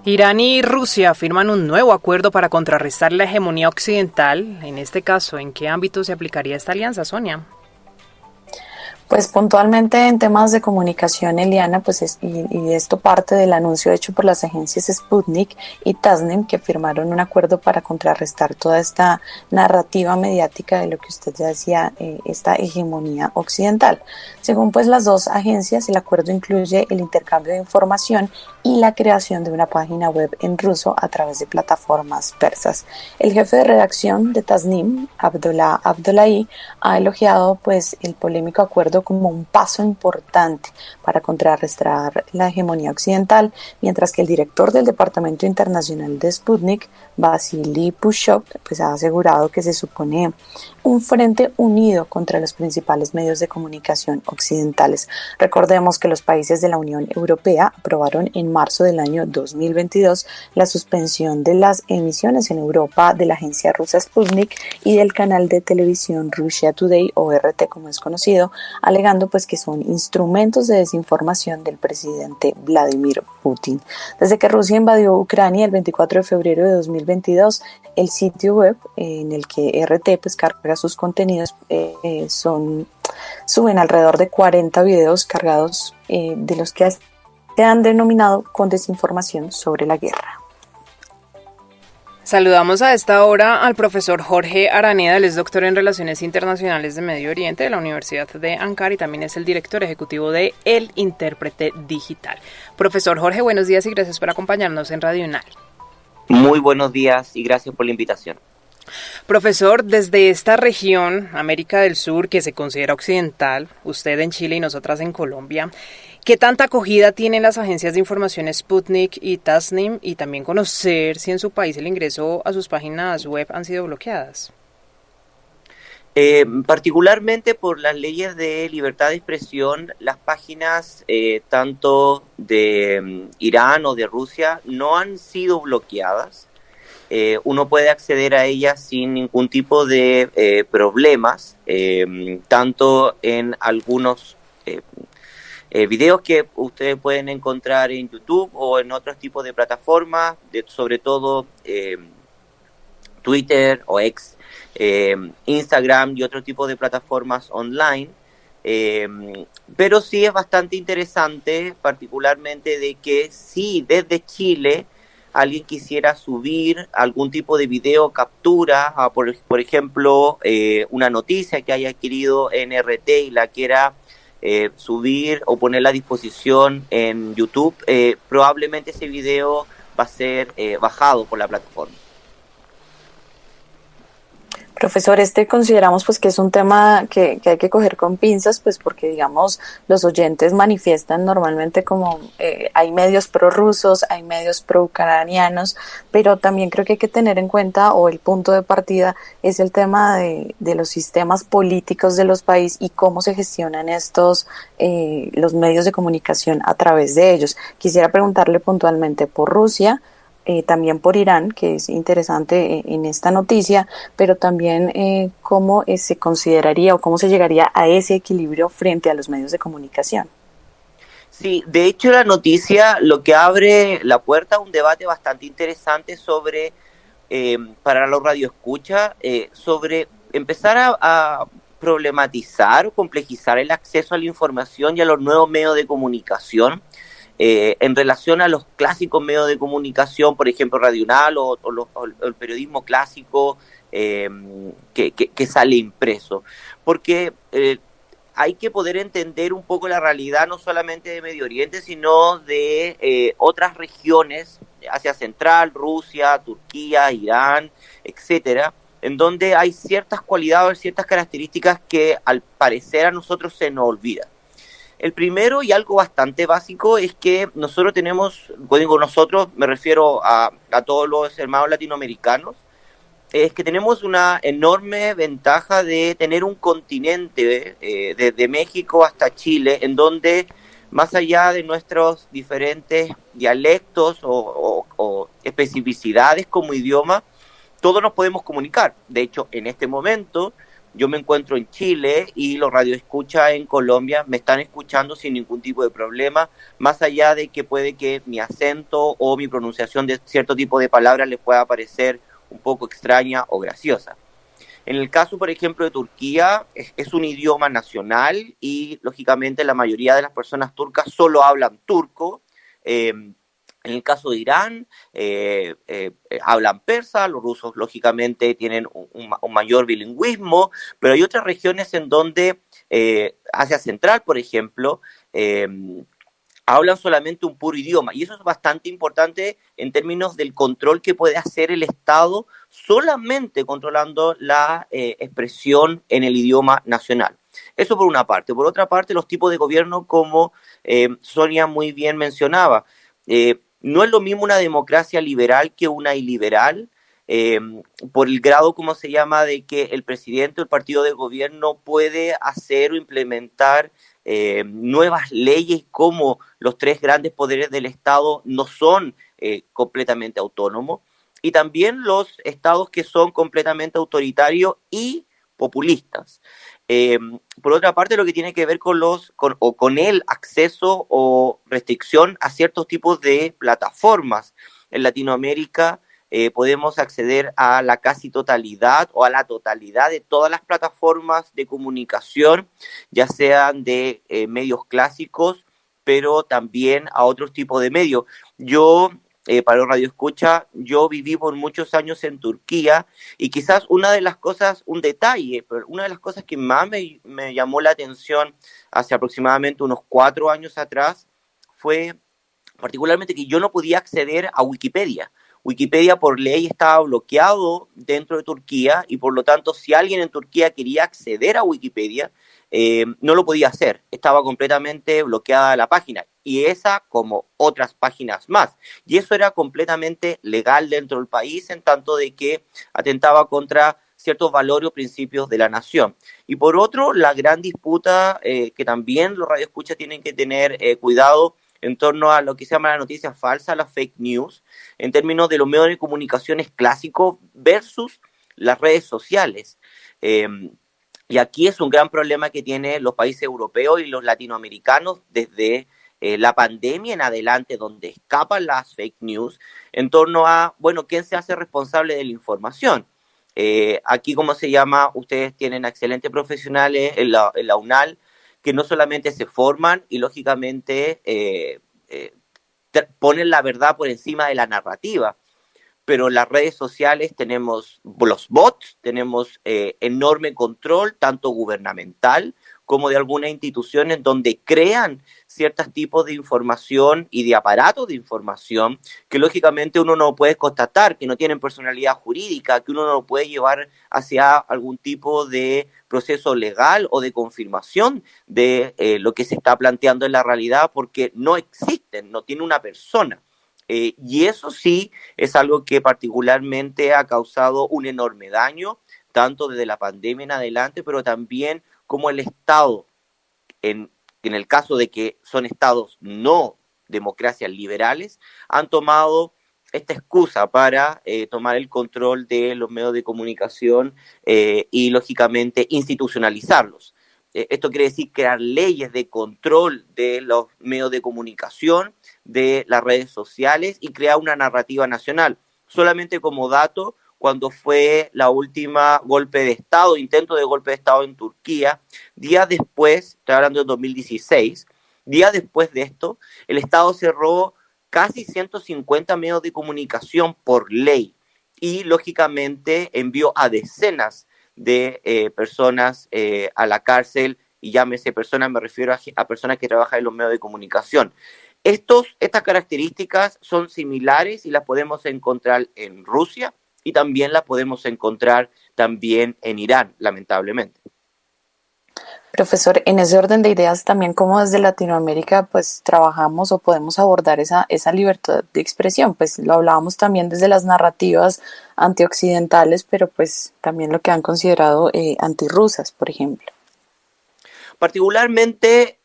Irán y Rusia firman un nuevo acuerdo para contrarrestar la hegemonía occidental. En este caso, ¿en qué ámbito se aplicaría esta alianza, Sonia? Pues puntualmente en temas de comunicación, Eliana, y esto parte del anuncio hecho por las agencias Sputnik y Tasnim, que firmaron un acuerdo para contrarrestar toda esta narrativa mediática de lo que usted ya decía, esta hegemonía occidental. Según pues las dos agencias, el acuerdo incluye el intercambio de información y la creación de una página web en ruso a través de plataformas persas. El jefe de redacción de Tasnim, Abdullah Abdullahi, ha elogiado pues el polémico acuerdo como un paso importante para contrarrestar la hegemonía occidental, mientras que el director del Departamento Internacional de Sputnik, Vasily Pushok, pues ha asegurado que se supone un frente unido contra los principales medios de comunicación occidentales. Recordemos que los países de la Unión Europea aprobaron en marzo del año 2022 la suspensión de las emisiones en Europa de la agencia rusa Sputnik y del canal de televisión Russia Today, o RT como es conocido, alegando pues que son instrumentos de desinformación del presidente Vladimir Putin. Desde que Rusia invadió Ucrania el 24 de febrero de 2022, el sitio web en el que RT pues carga sus contenidos suben alrededor de 40 videos cargados de los que se han denominado con desinformación sobre la guerra. Saludamos a esta hora al profesor Jorge Araneda, él es doctor en Relaciones Internacionales de Medio Oriente de la Universidad de Ankara y también es el director ejecutivo de El Intérprete Digital. Profesor Jorge, buenos días y gracias por acompañarnos en Radio UNAL. Muy buenos días y gracias por la invitación. Profesor, desde esta región, América del Sur, que se considera occidental, usted en Chile y nosotras en Colombia, ¿qué tanta acogida tienen las agencias de información Sputnik y Tasnim? Y también conocer si en su país el ingreso a sus páginas web han sido bloqueadas. Particularmente por las leyes de libertad de expresión, las páginas tanto de Irán o de Rusia no han sido bloqueadas. Uno puede acceder a ellas sin ningún tipo de problemas, tanto en algunos videos que ustedes pueden encontrar en YouTube o en otros tipos de plataformas, sobre todo Twitter o X, Instagram y otro tipo de plataformas online. Pero sí es bastante interesante, particularmente de que si desde Chile alguien quisiera subir algún tipo de video captura, por ejemplo, una noticia que haya adquirido en RT y la quiera subir o ponerla a disposición en YouTube, probablemente ese video va a ser bajado por la plataforma. Profesor, consideramos pues que es un tema que hay que coger con pinzas, pues porque digamos los oyentes manifiestan normalmente como hay medios prorrusos, hay medios pro-ucranianos, pero también creo que hay que tener en cuenta, o el punto de partida es el tema de los sistemas políticos de los países y cómo se gestionan los medios de comunicación a través de ellos. Quisiera preguntarle puntualmente por Rusia, también por Irán, que es interesante en esta noticia, pero también cómo se consideraría o cómo se llegaría a ese equilibrio frente a los medios de comunicación. Sí, de hecho la noticia lo que abre la puerta a un debate bastante interesante sobre, para los radioescuchas, sobre empezar a problematizar o complejizar el acceso a la información y a los nuevos medios de comunicación. En relación a los clásicos medios de comunicación, por ejemplo Radio UNAL o el periodismo clásico que sale impreso, porque hay que poder entender un poco la realidad no solamente de Medio Oriente, sino de otras regiones, Asia Central, Rusia, Turquía, Irán, etcétera, en donde hay ciertas cualidades, ciertas características que al parecer a nosotros se nos olvidan. El primero, y algo bastante básico, es que nosotros tenemos, cuando nosotros me refiero a todos los hermanos latinoamericanos, es que tenemos una enorme ventaja de tener un continente desde México hasta Chile, en donde más allá de nuestros diferentes dialectos o especificidades como idioma, todos nos podemos comunicar. De hecho, en este momento yo me encuentro en Chile y los radioescuchas en Colombia me están escuchando sin ningún tipo de problema, más allá de que puede que mi acento o mi pronunciación de cierto tipo de palabras les pueda parecer un poco extraña o graciosa. En el caso, por ejemplo, de Turquía, es un idioma nacional y, lógicamente, la mayoría de las personas turcas solo hablan turco. En el caso de Irán, hablan persa, los rusos, lógicamente, tienen un mayor bilingüismo, pero hay otras regiones en donde, Asia Central, por ejemplo, hablan solamente un puro idioma. Y eso es bastante importante en términos del control que puede hacer el Estado solamente controlando la expresión en el idioma nacional. Eso por una parte. Por otra parte, los tipos de gobierno, como Sonia muy bien mencionaba, no es lo mismo una democracia liberal que una iliberal, eh, por el grado, como se llama, de que el presidente o el partido de gobierno puede hacer o implementar nuevas leyes, como los tres grandes poderes del Estado no son completamente autónomos, y también los estados que son completamente autoritarios y populistas. Eh, por otra parte, lo que tiene que ver con el acceso o restricción a ciertos tipos de plataformas. En Latinoamérica podemos acceder a la casi totalidad o a la totalidad de todas las plataformas de comunicación, ya sean de medios clásicos, pero también a otros tipos de medios. Yo, para los radioescucha, yo viví por muchos años en Turquía y quizás una de las cosas, un detalle, pero una de las cosas que más me llamó la atención hace aproximadamente unos 4 años atrás fue particularmente que yo no podía acceder a Wikipedia. Wikipedia por ley estaba bloqueado dentro de Turquía y por lo tanto si alguien en Turquía quería acceder a Wikipedia, no lo podía hacer. Estaba completamente bloqueada la página y esa como otras páginas más. Y eso era completamente legal dentro del país en tanto de que atentaba contra ciertos valores o principios de la nación. Y por otro, la gran disputa que también los radioescuchas tienen que tener cuidado en torno a lo que se llama la noticia falsa, la fake news, en términos de los medios de comunicaciones clásicos versus las redes sociales. Eh, y aquí es un gran problema que tienen los países europeos y los latinoamericanos desde la pandemia en adelante, donde escapan las fake news, en torno a, bueno, ¿quién se hace responsable de la información? Aquí, ¿cómo se llama? Ustedes tienen excelentes profesionales en la UNAL, que no solamente se forman y lógicamente ponen la verdad por encima de la narrativa, pero en las redes sociales tenemos los bots, tenemos enorme control, tanto gubernamental como de algunas instituciones donde crean ciertos tipos de información y de aparatos de información que lógicamente uno no puede constatar, que no tienen personalidad jurídica, que uno no puede llevar hacia algún tipo de proceso legal o de confirmación de lo que se está planteando en la realidad porque no existen, no tiene una persona. Y eso sí es algo que particularmente ha causado un enorme daño, tanto desde la pandemia en adelante, pero también como el Estado, en el caso de que son estados no democracias liberales, han tomado esta excusa para tomar el control de los medios de comunicación y, lógicamente, institucionalizarlos. Esto quiere decir crear leyes de control de los medios de comunicación, de las redes sociales y crear una narrativa nacional. Solamente como dato, cuando fue la última golpe de Estado, intento de golpe de Estado en Turquía, días después, estoy hablando de 2016, días después de esto, el Estado cerró casi 150 medios de comunicación por ley y, lógicamente, envió a decenas de personas a la cárcel, y llámese personas, me refiero a personas que trabajan en los medios de comunicación. Estas características son similares y las podemos encontrar en Rusia y también las podemos encontrar también en Irán, lamentablemente. Profesor, en ese orden de ideas también como desde Latinoamérica pues trabajamos o podemos abordar esa libertad de expresión, pues lo hablábamos también desde las narrativas antioccidentales, pero pues también lo que han considerado antirrusas, por ejemplo. Particularmente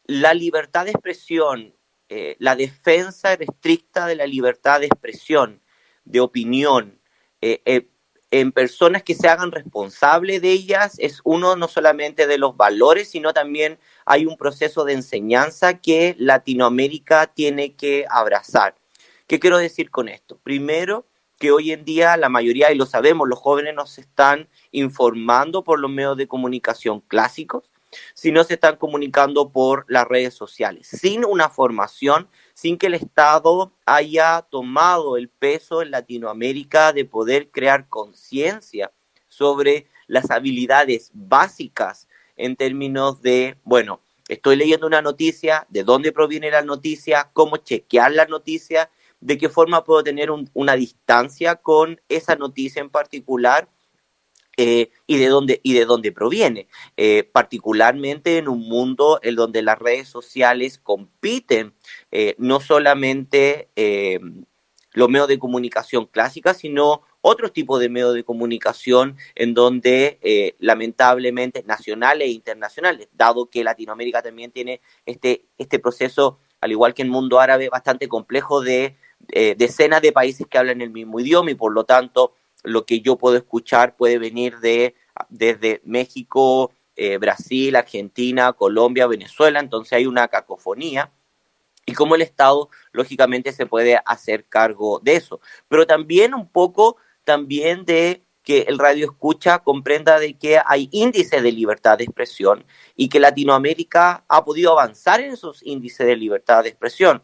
la libertad de expresión, la defensa estricta de la libertad de expresión, de opinión, en personas que se hagan responsables de ellas, es uno no solamente de los valores, sino también hay un proceso de enseñanza que Latinoamérica tiene que abrazar. ¿Qué quiero decir con esto? Primero, que hoy en día la mayoría, y lo sabemos, los jóvenes no se están informando por los medios de comunicación clásicos, sino se están comunicando por las redes sociales, sin una formación, sin que el Estado haya tomado el peso en Latinoamérica de poder crear conciencia sobre las habilidades básicas en términos de, bueno, estoy leyendo una noticia, de dónde proviene la noticia, cómo chequear la noticia, de qué forma puedo tener una distancia con esa noticia en particular, y de dónde proviene, particularmente en un mundo en donde las redes sociales compiten, no solamente los medios de comunicación clásicas, sino otros tipos de medios de comunicación en donde lamentablemente nacionales e internacionales, dado que Latinoamérica también tiene este proceso, al igual que el mundo árabe, bastante complejo de decenas de países que hablan el mismo idioma, y por lo tanto lo que yo puedo escuchar puede venir desde México, Brasil, Argentina, Colombia, Venezuela. Entonces hay una cacofonía, y cómo el Estado lógicamente se puede hacer cargo de eso, pero también un poco también de que el radio escucha comprenda de que hay índices de libertad de expresión y que Latinoamérica ha podido avanzar en esos índices de libertad de expresión.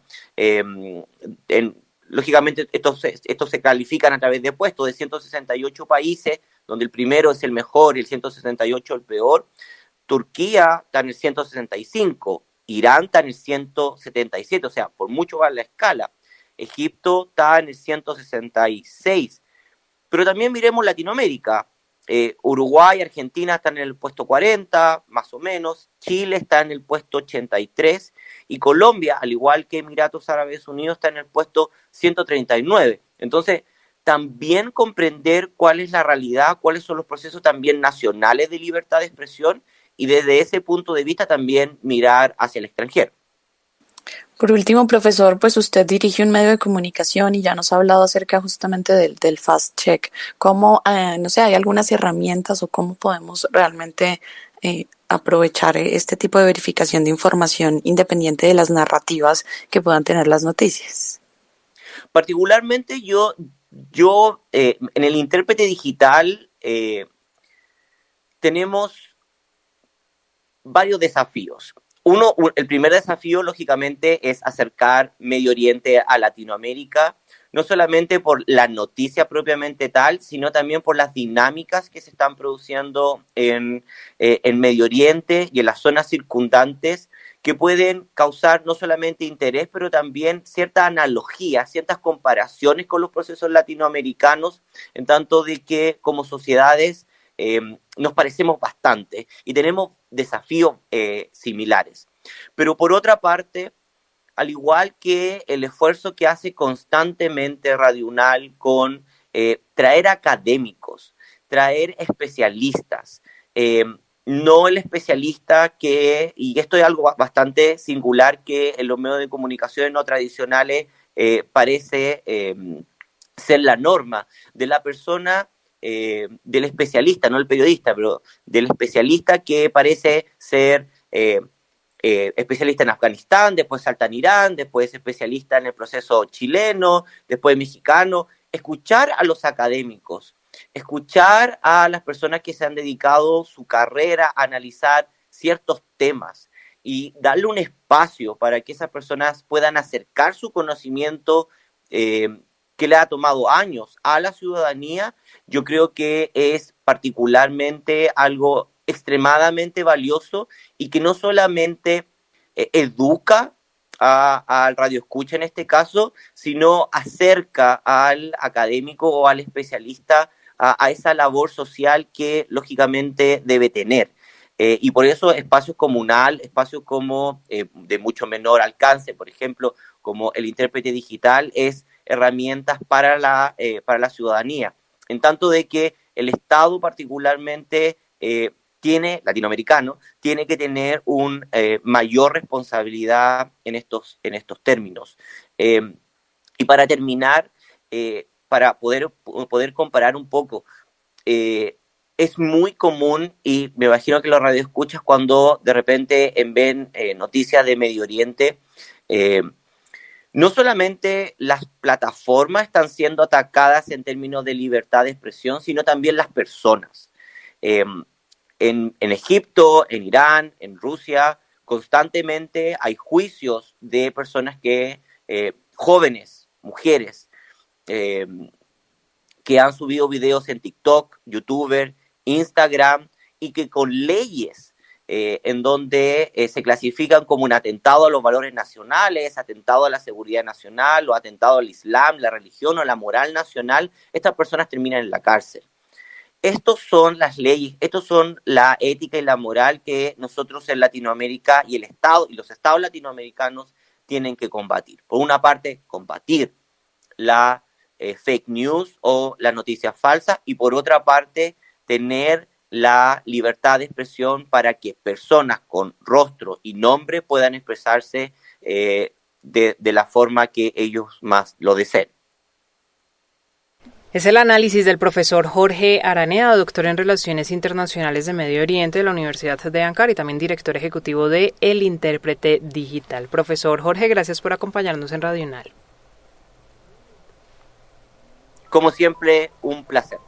Lógicamente, estos se califican a través de puestos de 168 países, donde el primero es el mejor y el 168 el peor. Turquía está en el 165, Irán está en el 177, o sea, por mucho va la escala. Egipto está en el 166. Pero también miremos Latinoamérica. Uruguay y Argentina están en el puesto 40, más o menos. Chile está en el puesto 83. Y Colombia, al igual que Emiratos Árabes Unidos, está en el puesto 139. Entonces, también comprender cuál es la realidad, cuáles son los procesos también nacionales de libertad de expresión, y desde ese punto de vista también mirar hacia el extranjero. Por último, profesor, pues usted dirige un medio de comunicación y ya nos ha hablado acerca justamente del fast check. ¿Cómo, no sé, hay algunas herramientas o cómo podemos realmente aprovechar este tipo de verificación de información independiente de las narrativas que puedan tener las noticias? Particularmente yo en el intérprete digital tenemos varios desafíos. El primer desafío, lógicamente, es acercar Medio Oriente a Latinoamérica, no solamente por la noticia propiamente tal, sino también por las dinámicas que se están produciendo en Medio Oriente y en las zonas circundantes, que pueden causar no solamente interés, pero también cierta analogía, ciertas comparaciones con los procesos latinoamericanos, en tanto de que como sociedades nos parecemos bastante y tenemos desafíos similares. Pero por otra parte, al igual que el esfuerzo que hace constantemente Radio UNAL con traer académicos, traer especialistas, no el especialista y esto es algo bastante singular que en los medios de comunicación no tradicionales parece ser la norma, de la persona del especialista, no el periodista, pero del especialista que parece ser especialista en Afganistán, después salta en Irán, después especialista en el proceso chileno, después mexicano. Escuchar a los académicos, escuchar a las personas que se han dedicado su carrera a analizar ciertos temas y darle un espacio para que esas personas puedan acercar su conocimiento que le ha tomado años a la ciudadanía, yo creo que es particularmente algo extremadamente valioso y que no solamente educa al radioescucha en este caso, sino acerca al académico o al especialista a esa labor social que lógicamente debe tener. Y por eso espacios como UNAL, espacios como de mucho menor alcance, por ejemplo, como el intérprete digital, es herramientas para la ciudadanía. En tanto de que el Estado particularmente latinoamericano, tiene que tener una mayor responsabilidad en estos términos. Y para terminar, para poder comparar un poco, es muy común, y me imagino que los radioescuchas cuando de repente ven noticias de Medio Oriente, no solamente las plataformas están siendo atacadas en términos de libertad de expresión, sino también las personas. En Egipto, en Irán, en Rusia, constantemente hay juicios de personas que, jóvenes, mujeres, que han subido videos en TikTok, YouTuber, Instagram, y que con leyes en donde se clasifican como un atentado a los valores nacionales, atentado a la seguridad nacional, o atentado al Islam, la religión o la moral nacional, estas personas terminan en la cárcel. Estos son las leyes, estos son la ética y la moral que nosotros en Latinoamérica y el Estado y los estados latinoamericanos tienen que combatir. Por una parte, combatir la fake news o las noticias falsas, y por otra parte, tener la libertad de expresión para que personas con rostro y nombre puedan expresarse de la forma que ellos más lo deseen. Es el análisis del profesor Jorge Araneda, doctor en Relaciones Internacionales de Medio Oriente de la Universidad de Ankara y también director ejecutivo de El Intérprete Digital. Profesor Jorge, gracias por acompañarnos en Radio UNAL. Como siempre, un placer.